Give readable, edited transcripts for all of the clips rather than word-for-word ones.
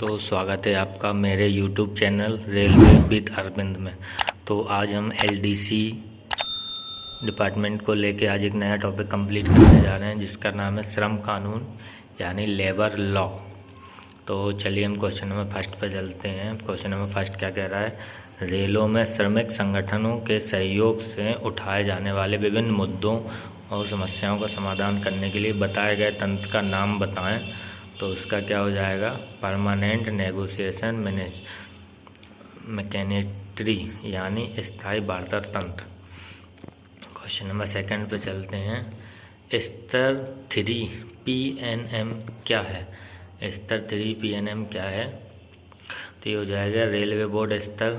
तो स्वागत है आपका मेरे YouTube channel railway with Arvind में। तो आज हम एलडीसी डिपार्टमेंट को लेके आज एक नया टॉपिक कंप्लीट करने जा रहे हैं जिसका नाम है श्रम कानून यानी लेबर लॉ। तो चलिए हम क्वेश्चन नंबर फर्स्ट पर चलते हैं। क्वेश्चन नंबर फर्स्ट क्या कह रहा है? रेलों में श्रमिक संगठनों के सहयोग से उठाए जाने वाले विभिन्न मुद्दों और समस्याओं का समाधान करने के लिए बताए गए तंत्र का नाम बताएं। तो उसका क्या हो जाएगा? परमानेंट नेगोशिएशन मैकेनिट्री यानी स्थायी वार्ता तंत्र। क्वेश्चन नंबर सेकंड पे चलते हैं। स्तर 3 PNM क्या है? स्तर 3 PNM क्या है? तो ये हो जाएगा रेलवे बोर्ड स्तर,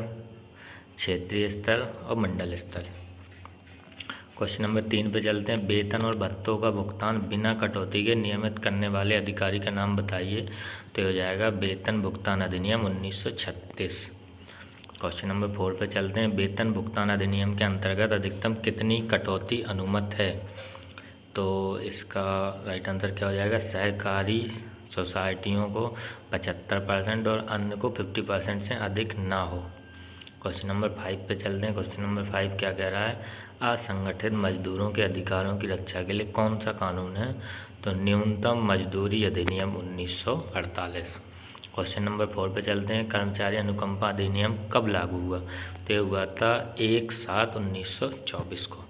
क्षेत्रीय स्तर और मंडल स्तर। क्वेश्चन नंबर 3 पे चलते हैं। वेतन और भत्तों का भुगतान बिना कटौती के नियमित करने वाले अधिकारी का नाम बताइए। तो ये हो जाएगा वेतन भुगतान अधिनियम 1936। क्वेश्चन नंबर 4 पे चलते हैं। वेतन भुगतान अधिनियम के अंतर्गत अधिकतम कितनी कटौती अनुमत है? तो इसका राइट आंसर क्या हो जाएगा? सहकारी सोसाइटियों को 75% और अन्य को 50% से अधिक ना हो। क्वेश्चन नंबर 5 पे चलते हैं। क्वेश्चन नंबर 5 क्या कह रहा है? असंगठित मजदूरों के अधिकारों की रक्षा के लिए कौन सा कानून है? तो न्यूनतम मजदूरी अधिनियम 1948। क्वेश्चन नंबर 4 पे चलते हैं। कर्मचारी अनुकंपा अधिनियम कब लागू हुआ? तो ये हुआ था 1/7/1924 को।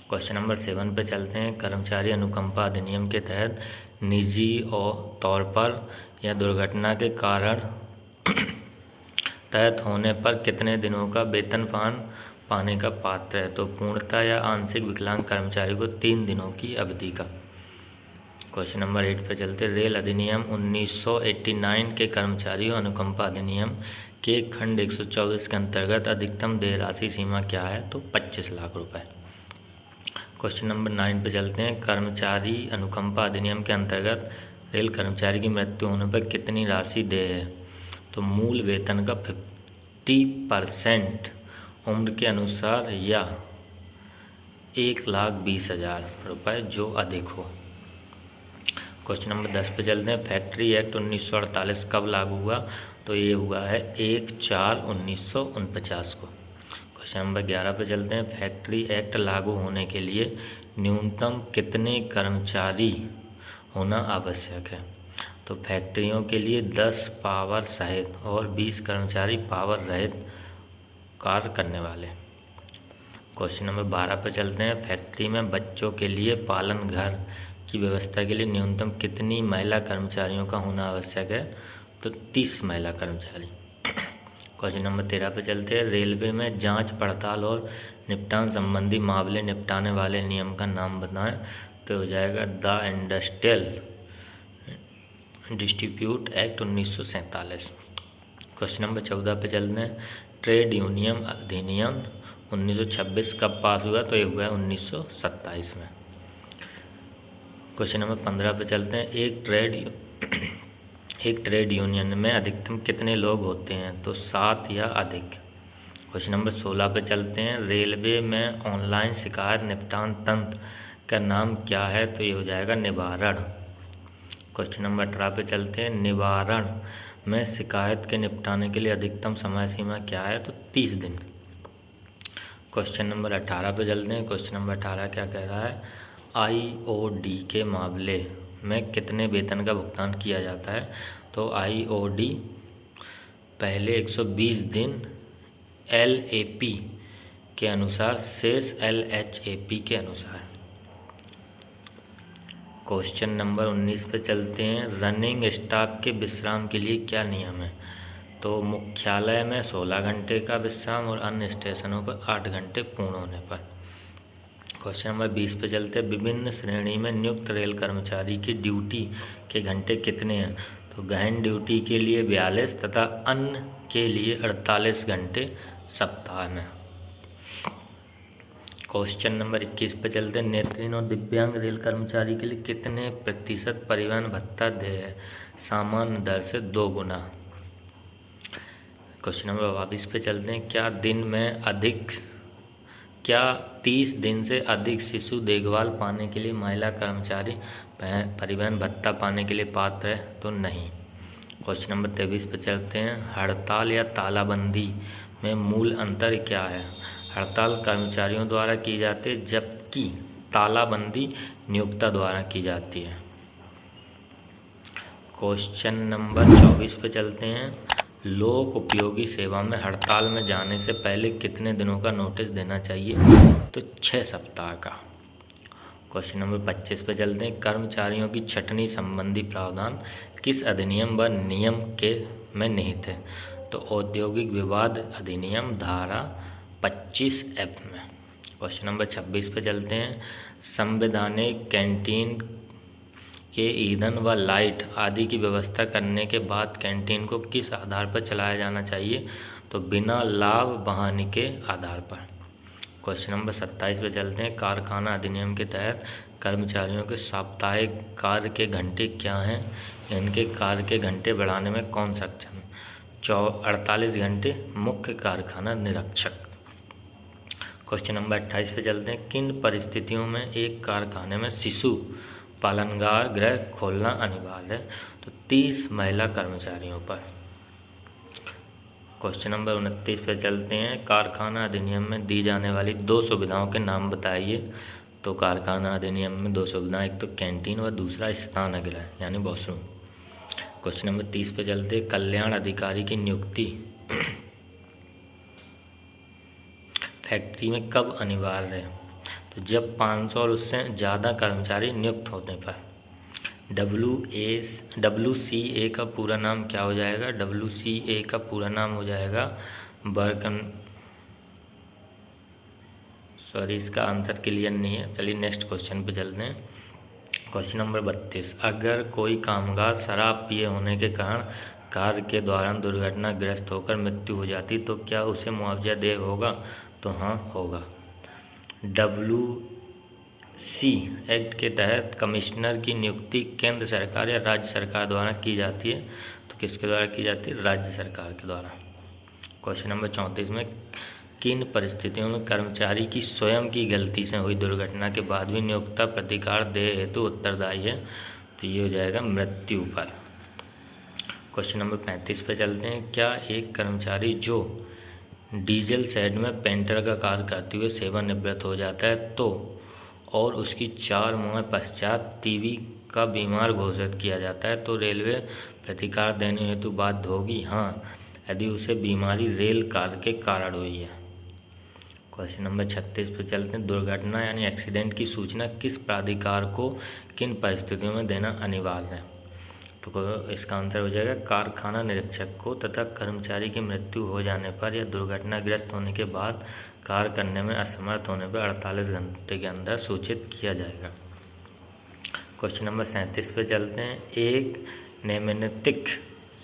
क्वेश्चन नंबर 7 पे चलते हैं। कर्मचारी अनुकंपा अधिनियम के तहत निजी और तौर पर या दुर्घटना के कारण तहत होने पर कितने दिनों का वेतनमान पाने का पात्र है? तो पूर्णतः या आंशिक विकलांग कर्मचारी को 3 दिनों की अवधि का। क्वेश्चन नंबर 8 पे चलते। रेल अधिनियम 1989 के कर्मचारियों अनुकंपा अधिनियम के खंड 124 के अंतर्गत अधिकतम देय राशि सीमा क्या है? तो 25 लाख रुपए। क्वेश्चन नंबर 9 पे चलते हैं। कर्मचारी अनुकंपा अधिनियम के अंतर्गत रेल कर्मचारी की मृत्यु होने पर कितनी राशि देय है? तो मूल वेतन का 50% उम्र के अनुसार या 1,20,000 रुपये जो अधिक हो। क्वेश्चन नंबर 10 पे चलते हैं। फैक्ट्री एक्ट 1948 कब लागू हुआ? तो ये हुआ है 1/4/1949 को। क्वेश्चन नंबर 11 पे चलते हैं। फैक्ट्री एक्ट लागू होने के लिए न्यूनतम कितने कर्मचारी होना आवश्यक है? तो फैक्ट्रियों के लिए 10 पावर सहित और 20 कर्मचारी पावर रहित कार्य करने वाले। क्वेश्चन नंबर 12 पर चलते हैं। फैक्ट्री में बच्चों के लिए पालन घर की व्यवस्था के लिए न्यूनतम कितनी महिला कर्मचारियों का होना आवश्यक है? तो 30 महिला कर्मचारी। क्वेश्चन नंबर 13 पर चलते हैं। रेलवे में जांच पड़ताल और निपटान संबंधी मामले निपटाने वाले नियम का नाम बताएं। तो हो जाएगा the industrial distribute act 1947। Question number 14 पे चलते हैं। ट्रेड यूनियन अधिनियम 1926 कब पास हुआ? तो ये हुआ है 1927 में। क्वेश्चन नंबर 15 पे चलते हैं। एक ट्रेड यूनियन में अधिकतम कितने लोग होते हैं? तो 7 या अधिक। क्वेश्चन नंबर 16 पे चलते हैं। रेलवे में ऑनलाइन शिकायत निपटान तंत्र का नाम क्या है? तो ये हो जाएगा निवारण। क्वेश्चन नंबर 18 पे चलते हैं। निवारण में शिकायत के निपटाने के लिए अधिकतम समय सीमा क्या है? तो 30 दिन। क्वेश्चन नंबर 18 पे चलते हैं। क्वेश्चन नंबर 18 क्या कह रहा है? IOD के मामले में कितने वेतन का भुगतान किया जाता है? तो IOD पहले 120 दिन LAP के अनुसार, शेष LHAP के अनुसार। क्वेश्चन नंबर 19 पे चलते हैं। रनिंग स्टाफ के विश्राम के लिए क्या नियम है? तो मुख्यालय में 16 घंटे का विश्राम और अन्य स्टेशनों पर 8 घंटे पूर्ण होने पर। क्वेश्चन नंबर 20 पे चलते हैं। विभिन्न श्रेणी में नियुक्त रेल कर्मचारी की ड्यूटी के घंटे कितने हैं? तो गहन ड्यूटी के लिए 42 तथा अन्य के लिए 48 घंटे सप्ताह में। क्वेश्चन नंबर 21 पे चलते हैं। नेत्रहीन और दिव्यांग रेल कर्मचारी के लिए कितने प्रतिशत परिवहन भत्ता देय है? सामान्य दर से 2 गुना। क्वेश्चन नंबर 22 पे चलते हैं। क्या 30 दिन से अधिक शिशु देखभाल पाने के लिए महिला कर्मचारी परिवहन भत्ता पाने के लिए पात्र है? तो नहीं। क्वेश्चन नंबर 23 पे चलते हैं। हड़ताल या तालाबंदी में मूल अंतर क्या है? हड़ताल कर्मचारियों द्वारा की जाती है, जबकि तालाबंदी नियोक्ता द्वारा की जाती है। क्वेश्चन नंबर 24 पे चलते हैं। लोक उपयोगी सेवा में हड़ताल में जाने से पहले कितने दिनों का नोटिस देना चाहिए? तो 6 सप्ताह का। क्वेश्चन नंबर 25 पे चलते हैं। कर्मचारियों की छटनी संबंधी प्रावधान किस अधिनियम व नियम के में निहित है? तो औद्योगिक विवाद अधिनियम धारा 25F में। क्वेश्चन नंबर 26 पे चलते हैं। संवैधानिक कैंटीन के ईंधन व लाइट आदि की व्यवस्था करने के बाद कैंटीन को किस आधार पर चलाया जाना चाहिए? तो बिना लाभ बहाने के आधार पर। क्वेश्चन नंबर 27 पे चलते हैं। कारखाना अधिनियम के तहत कर्मचारियों के साप्ताहिक कार्य के घंटे क्या हैं? इनके कार्य के घंटे बढ़ाने में कौन सक्षम? 48 घंटे मुख्य कारखाना निरीक्षक। क्वेश्चन नंबर 28 पे चलते हैं। किन परिस्थितियों में एक कारखाने में शिशु पालनगार गृह खोलना अनिवार्य है? तो 30 महिला कर्मचारियों पर। क्वेश्चन नंबर 29 पे चलते हैं। कारखाना अधिनियम में दी जाने वाली 2 सुविधाओं के नाम बताइए। तो कारखाना अधिनियम में 2 सुविधाएं, एक तो कैंटीन व दूसरा स्नान गृह यानी वॉशरूम। क्वेश्चन नंबर 30 पे चलते हैं। कल्याण अधिकारी की नियुक्ति फैक्ट्री में कब अनिवार्य है? तो जब 500 और उससे ज़्यादा कर्मचारी नियुक्त होने पर। WCA का पूरा नाम क्या हो जाएगा? WCA का पूरा नाम हो जाएगा इसका आंसर क्लियर नहीं है। चलिए नेक्स्ट क्वेश्चन पे चलते हैं। Question number 32। अगर कोई कामगार शराब पिए होने के कारण कार्य के दौरान दुर्घटनाग्रस्त होकर मृत्यु हो जाती तो क्या उसे मुआवजा देय होगा? तो हाँ, होगा। WC एक्ट के तहत कमिश्नर की नियुक्ति केंद्र सरकार या राज्य सरकार द्वारा की जाती है। तो किसके द्वारा की जाती है? राज्य सरकार के द्वारा। क्वेश्चन नंबर 34 में किन परिस्थितियों में कर्मचारी की स्वयं की गलती से हुई दुर्घटना के बाद भी नियोक्ता प्रतिकार देय हेतु उत्तरदायी है? तो ये हो जाएगा मृत्यु पर। क्वेश्चन नंबर 35 पे चलते हैं। क्या एक कर्मचारी जो डीजल शेड में पेंटर का कार्य करते हुए सेवानिवृत्त हो जाता है तो और उसकी 4 माह पश्चात टीबी का बीमार घोषित किया जाता है तो रेलवे प्रतिकार देने हेतु बाध्य होगी? हाँ, यदि उसे बीमारी रेल कार्य के कारण हुई है। क्वेश्चन नंबर 36 पे चलते हैं। दुर्घटना यानी एक्सीडेंट की सूचना किस प्राधिकार को किन परिस्थितियों में देना अनिवार्य है? तो इसका आंसर हो जाएगा कारखाना निरीक्षक को, तथा कर्मचारी की मृत्यु हो जाने पर या दुर्घटनाग्रस्त होने के बाद कार्य करने में असमर्थ होने पर 48 घंटे के अंदर सूचित किया जाएगा। क्वेश्चन नंबर 37 पे चलते हैं। एक नैमित्तिक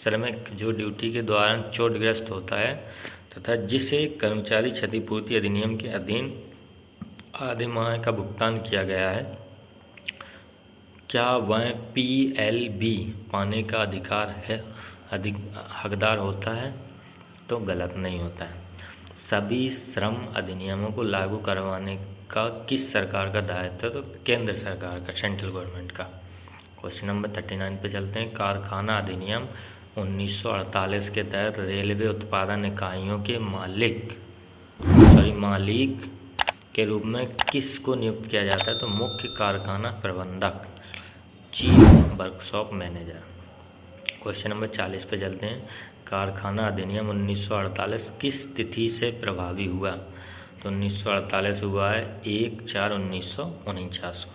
श्रमिक जो ड्यूटी के दौरान चोटग्रस्त होता है तथा जिसे कर्मचारी क्षतिपूर्ति अधिनियम के अधीन आधे माह का भुगतान किया गया है, क्या वह PLB पाने का हकदार होता है? तो गलत नहीं होता है। सभी श्रम अधिनियमों को लागू करवाने का किस सरकार का दायित्व है? तो केंद्र सरकार का, सेंट्रल गवर्नमेंट का। क्वेश्चन नंबर 39 पे चलते हैं। कारखाना अधिनियम 1948 के तहत रेलवे उत्पादन इकाइयों के मालिक के रूप में किसको नियुक्त किया जाता है? तो मुख्य कारखाना प्रबंधक, chief workshop manager. Question number 40 पे चलते हैं। कारखाना अधिनियम 1948 किस तिथि से प्रभावी हुआ? तो 1948 हुआ है 1/4/1949।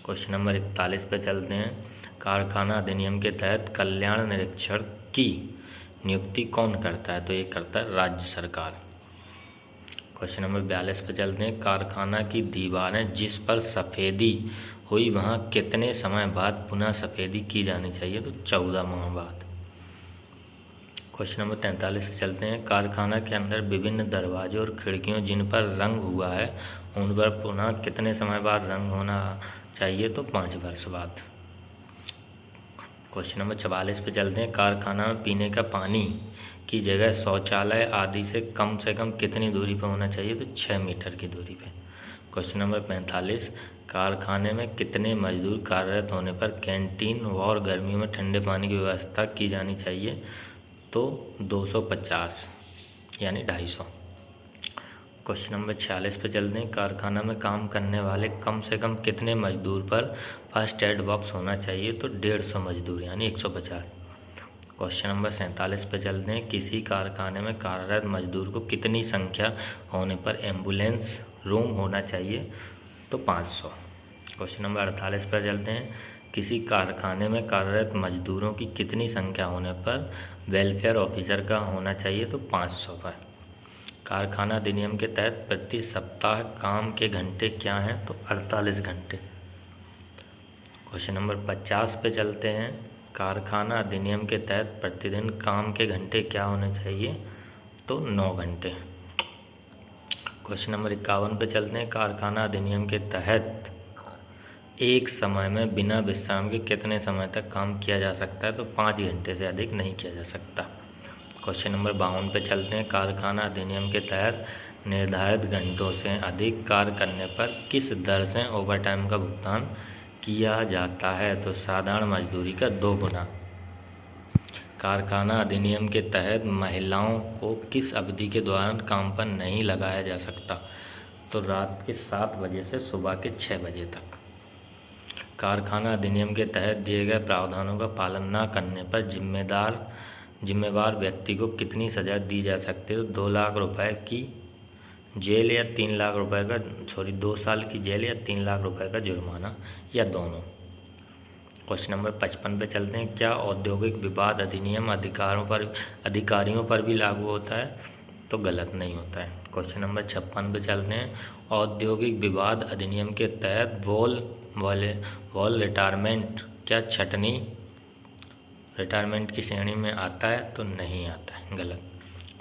क्वेश्चन नंबर 41 पे चलते हैं। कारखाना अधिनियम के तहत कल्याण निरीक्षक की नियुक्ति कौन करता है? तो ये करता है राज्य सरकार। क्वेश्चन नंबर 42 पे चलते हैं। कारखाना की दीवारें जिस पर सफ़ेदी हुई वहाँ कितने समय बाद पुनः सफ़ेदी की जानी चाहिए? तो 14 माह बाद। क्वेश्चन नंबर 43 पे चलते हैं। कारखाना के अंदर विभिन्न दरवाजों और खिड़कियों जिन पर रंग हुआ है उन पर पुनः कितने समय बाद रंग होना चाहिए? तो 5 वर्ष बाद। क्वेश्चन नंबर 44 पे चलते हैं। कारखाना में पीने का पानी की जगह शौचालय आदि से कम कितनी दूरी पर होना चाहिए? तो 6 मीटर की दूरी पे। Question number 45। कारखाने में कितने मजदूर कार्यरत होने पर कैंटीन और गर्मियों में ठंडे पानी की व्यवस्था की जानी चाहिए? तो 250 यानी 250। क्वेश्चन नंबर 46 पे चलते हैं। कारखाना में काम करने वाले कम से कम कितने मजदूर पर फर्स्ट एड बॉक्स होना चाहिए? तो 150 मजदूर यानी 150। क्वेश्चन नंबर 47 पे चलते हैं। किसी कारखाने में कार्यरत मजदूर को कितनी संख्या होने पर एम्बुलेंस रूम होना चाहिए? तो 500। क्वेश्चन नंबर 48 पर चलते हैं। किसी कारखाने में कार्यरत मजदूरों की कितनी संख्या होने पर वेलफेयर ऑफिसर का होना चाहिए? तो 500 पर। कारखाना अधिनियम के तहत प्रति सप्ताह काम के घंटे क्या हैं? तो 48 घंटे। क्वेश्चन नंबर 50 पे चलते हैं। कारखाना अधिनियम के तहत प्रतिदिन काम के घंटे क्या होने चाहिए? तो 9 घंटे। क्वेश्चन नंबर 51 पे चलते हैं। कारखाना अधिनियम के तहत एक समय में बिना विश्राम के कितने समय तक काम किया जा सकता है? तो 5 घंटे से अधिक नहीं किया जा सकता। क्वेश्चन नंबर 52 पे चलते हैं। कारखाना अधिनियम के तहत निर्धारित घंटों से अधिक कार्य करने पर किस दर से ओवरटाइम का भुगतान किया जाता है? तो साधारण मजदूरी का 2 गुना। कारखाना अधिनियम के तहत महिलाओं को किस अवधि के दौरान काम पर नहीं लगाया जा सकता? तो रात के 7 बजे से सुबह के 6 बजे तक। कारखाना अधिनियम के तहत दिए गए प्रावधानों का पालन न करने पर जिम्मेवार व्यक्ति को कितनी सजा दी जा सकती है? तो 2 लाख रुपए की जेल या 3 लाख रुपए का 2 साल की जेल या 3 लाख रुपए का जुर्माना या दोनों। क्वेश्चन नंबर 55 पे चलते हैं। क्या औद्योगिक विवाद अधिनियम अधिकारियों पर भी लागू होता है? तो गलत नहीं होता है। क्वेश्चन नंबर 56 पे चलते हैं। औद्योगिक विवाद अधिनियम के तहत वॉल रिटायरमेंट क्या छटनी रिटायरमेंट की श्रेणी में आता है? तो नहीं आता है, गलत।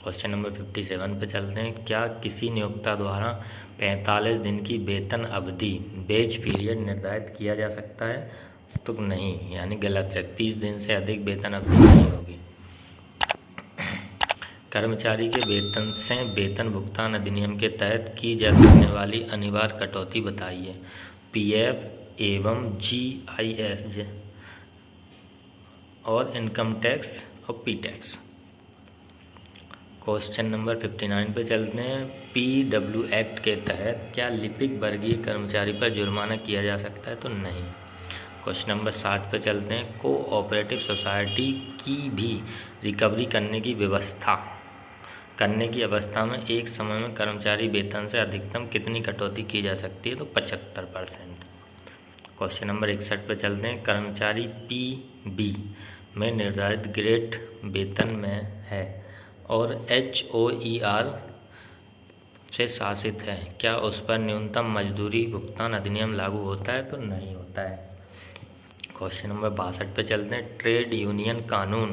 क्वेश्चन नंबर 57 पे चलते हैं। क्या किसी नियोक्ता द्वारा 45 दिन की वेतन अवधि बेज पीरियड निर्धारित किया जा सकता है? तो नहीं, यानी गलत है। 30 दिन से अधिक वेतन अवधि नहीं होगी। कर्मचारी के वेतन से वेतन भुगतान अधिनियम के तहत की जा सकने वाली अनिवार्य कटौती बताइए। पीएफ एवं जीआईएस और इनकम टैक्स और पी टैक्स। क्वेश्चन नंबर 59 पे चलते हैं। पीडब्ल्यू एक्ट के तहत क्या लिपिक वर्गीय कर्मचारी पर जुर्माना किया जा सकता है? तो नहीं। क्वेश्चन नंबर 60 पे चलते हैं। कोऑपरेटिव सोसाइटी की भी रिकवरी करने की अवस्था में एक समय में कर्मचारी वेतन से अधिकतम कितनी कटौती की जा सकती है? तो 75%। क्वेश्चन नंबर 61 पे चलते हैं। कर्मचारी पीबी में निर्धारित ग्रेड वेतन में है और HOER से शासित है, क्या उस पर न्यूनतम मजदूरी भुगतान अधिनियम लागू होता है? तो नहीं होता है। क्वेश्चन नंबर 62 पे चलते हैं। ट्रेड यूनियन कानून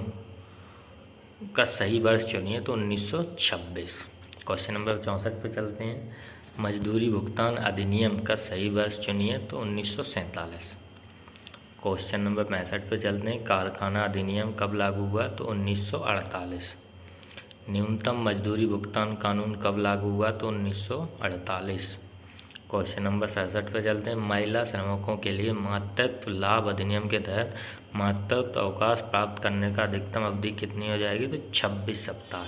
का सही वर्ष चुनिए। तो 1926। क्वेश्चन नंबर 64 पे चलते हैं। मजदूरी भुगतान अधिनियम का सही वर्ष चुनिए। तो 1947। क्वेश्चन नंबर 65 पे चलते हैं। कारखाना अधिनियम कब लागू हुआ? तो 1948। न्यूनतम मजदूरी भुगतान कानून कब लागू हुआ? तो 1948। क्वेश्चन नंबर 67 पे चलते हैं। महिला श्रमिकों के लिए मातृत्व लाभ अधिनियम के तहत मातृत्व अवकाश प्राप्त करने का अधिकतम अवधि कितनी हो जाएगी? तो 26 सप्ताह।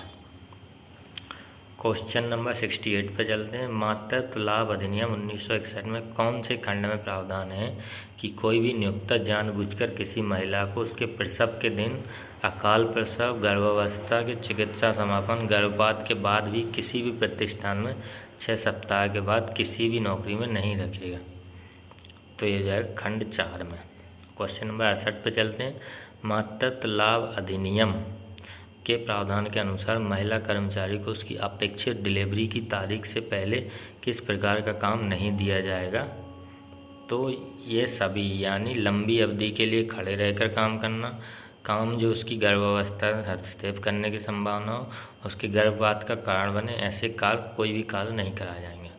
क्वेश्चन नंबर 68 पे चलते हैं। मातृत्व लाभ अधिनियम 1961 में कौन से खंड में प्रावधान है कि कोई भी नियोक्ता जानबूझकर किसी महिला को उसके प्रसव के दिन, अकाल प्रसव, गर्भावस्था के चिकित्सा समापन, गर्भपात के बाद भी किसी भी प्रतिष्ठान में 6 सप्ताह के बाद किसी भी नौकरी में नहीं रखेगा? तो ये जाएगा खंड 4 में। क्वेश्चन नंबर 68 पे चलते हैं। मातृत्व लाभ अधिनियम के प्रावधान के अनुसार महिला कर्मचारी को उसकी अपेक्षित डिलीवरी की तारीख से पहले किस प्रकार का काम नहीं दिया जाएगा? तो ये सभी, यानी लंबी अवधि के लिए खड़े रहकर काम करना, काम जो उसकी गर्भावस्था हस्तक्षेप करने की संभावना हो, उसके गर्भपात का कारण बने, ऐसे कार्य कोई भी कार्य नहीं कराए जाएंगे।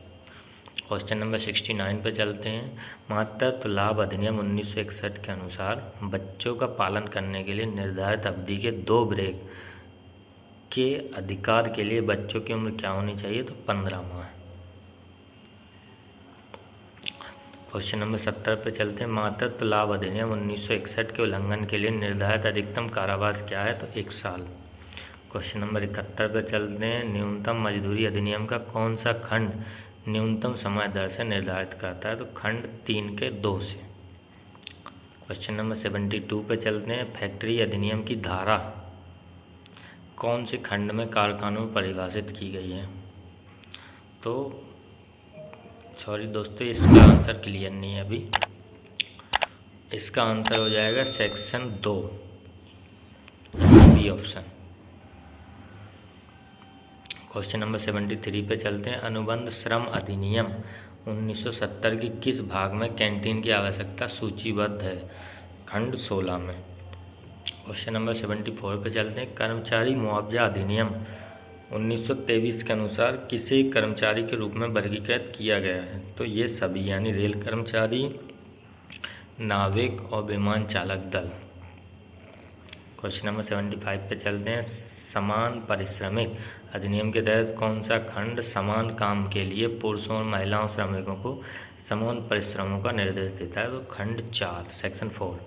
क्वेश्चन नंबर 69 पर चलते हैं। मातृत्व लाभ अधिनियम 1961 के अनुसार बच्चों का पालन करने के लिए निर्धारित अवधि के 2 ब्रेक के अधिकार के लिए बच्चों की उम्र क्या होनी चाहिए? तो 15 माह। क्वेश्चन नंबर 70 पे चलते हैं। मातृत्व लाभ अधिनियम 1961 के उल्लंघन के लिए निर्धारित अधिकतम कारावास क्या है? तो 1 साल। क्वेश्चन नंबर 71 पे चलते हैं। न्यूनतम मजदूरी अधिनियम का कौन सा खंड न्यूनतम समय दर से निर्धारित करता है? तो खंड 3 के 2 से। क्वेश्चन नंबर 72 पे चलते हैं। फैक्ट्री अधिनियम की धारा कौन से खंड में कारखानों में परिभाषित की गई है? तो सॉरी दोस्तों, इसका आंसर क्लियर नहीं है अभी। इसका आंसर हो जाएगा section 2, B option. Question number 73 पे चलते हैं। अनुबंध श्रम अधिनियम 1970 की किस भाग में कैंटीन की आवश्यकता सूचीबद्ध है? खंड 16 में। क्वेश्चन नंबर 74 पे चलते हैं। कर्मचारी मुआवजा अधिनियम 1923 के अनुसार किसे कर्मचारी के रूप में वर्गीकृत किया गया है? तो ये सभी, यानी रेल कर्मचारी, नाविक और विमान चालक दल। क्वेश्चन नंबर 75 पे चलते हैं। समान पारिश्रमिक अधिनियम के तहत कौन सा खंड समान काम के लिए पुरुषों और महिलाओं श्रमिकों को समान परिश्रमों का निर्देश देता है? तो खंड 4, सेक्शन 4।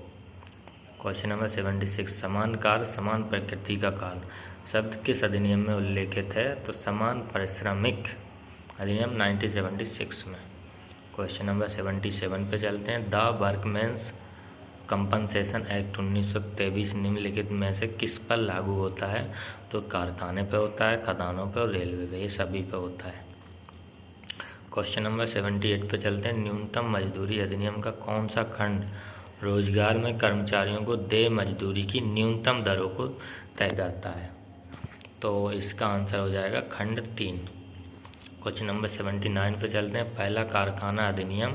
Question number 76। समान कार्य समान प्रकृति का कार्य शब्द किस अधिनियम में उल्लेखित है? तो समान पारिश्रमिक अधिनियम 1976 में। क्वेश्चन नंबर 77 पे चलते हैं। द वर्कमेंस कंपनसेशन एक्ट 1923 निम्नलिखित में से किस पर लागू होता है? तो कारखाने पे होता है, खदानों पे और रेलवे पे, ये सभी पे होता है। क्वेश्चन नंबर 78 पे चलते हैं। न्यूनतम मजदूरी अधिनियम का कौन सा खंड रोजगार में कर्मचारियों को देय मजदूरी की न्यूनतम दरों को तय करता है? तो इसका आंसर हो जाएगा खंड 3। क्वेश्चन नंबर 79 पे चलते हैं। पहला कारखाना अधिनियम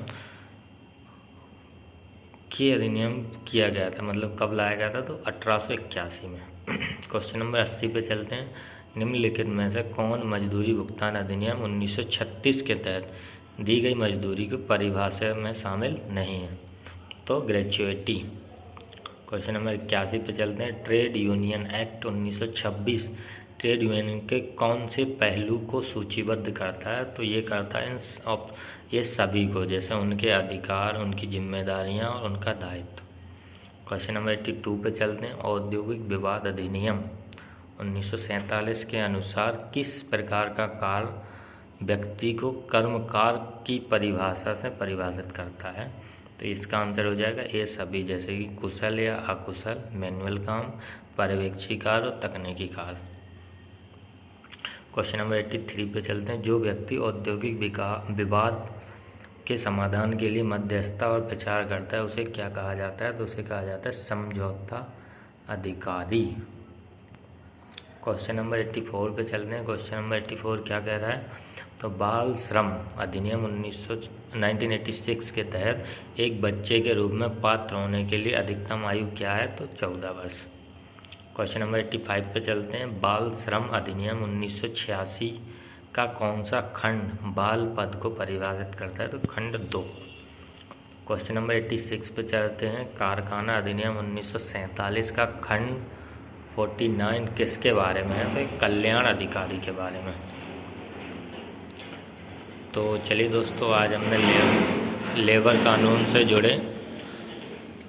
किया गया था, मतलब कब लाया गया था? तो 1881 में। क्वेश्चन नंबर 80 पे चलते हैं। निम्नलिखित में से कौन मजदूरी भुगतान अधिनियम 1936 के तहत दी गई मजदूरी की परिभाषा में शामिल नहीं है? तो ग्रेच्युइटी। क्वेश्चन नंबर 81 पे चलते हैं। Trade union act 1926 trade union के कौन से पहलू को सूचीबद्ध करता है? तो ये करता है ये सभी को, जैसे उनके अधिकार, उनकी जिम्मेदारियां और उनका दायित्व। क्वेश्चन नंबर 82 पे चलते हैं। औद्योगिक विवाद अधिनियम 1947 के अनुसार किस प्रकार का कार्य व्यक्ति को कर्मकार की परिभाषा से परिभाषित करता है? तो इसका आंसर हो जाएगा ए सभी, जैसे कि कुशल या अकुशल, मैनुअल काम, पर्यवेक्षी कार्य और तकनीकी कार्य। क्वेश्चन नंबर 83 पे चलते हैं। जो व्यक्ति औद्योगिक विवाद के समाधान के लिए मध्यस्थता और विचार करता है उसे क्या कहा जाता है? तो उसे कहा जाता है समझौता अधिकारी। क्वेश्चन नंबर 84 पे चलते हैं। क्वेश्चन नंबर 84 क्या कह रहा है? तो बाल श्रम अधिनियम 1986 के तहत एक बच्चे के रूप में पात्र होने के लिए अधिकतम आयु क्या है? तो 14 वर्ष। क्वेश्चन नंबर 85 पे चलते हैं। बाल श्रम अधिनियम 1986 का कौन सा खंड बाल पद को परिभाषित करता है? तो खंड 2। क्वेश्चन नंबर 86 पे चलते हैं। कारखाना अधिनियम 1947 का खंड 49 किसके बारे में है? तो कल्याण अधिकारी के बारे में। तो चलिए दोस्तों, आज हमने लेबर कानून से जुड़े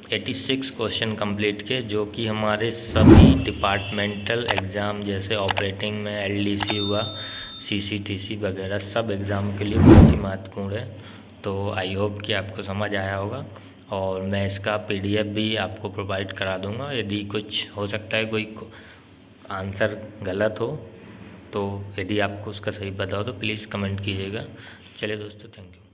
86 क्वेश्चन कंप्लीट किए, जो कि हमारे सभी डिपार्टमेंटल एग्ज़ाम जैसे ऑपरेटिंग में एलडीसी हुआ, सीसीटीसी वगैरह सब एग्ज़ाम के लिए बहुत ही महत्वपूर्ण है। तो आई होप कि आपको समझ आया होगा, और मैं इसका पीडीएफ भी आपको प्रोवाइड करा दूंगा। यदि कुछ हो सकता है कोई आंसर गलत हो, तो यदि आपको उसका सही पता हो तो प्लीज़ कमेंट कीजिएगा। चलिए दोस्तों, थैंक यू।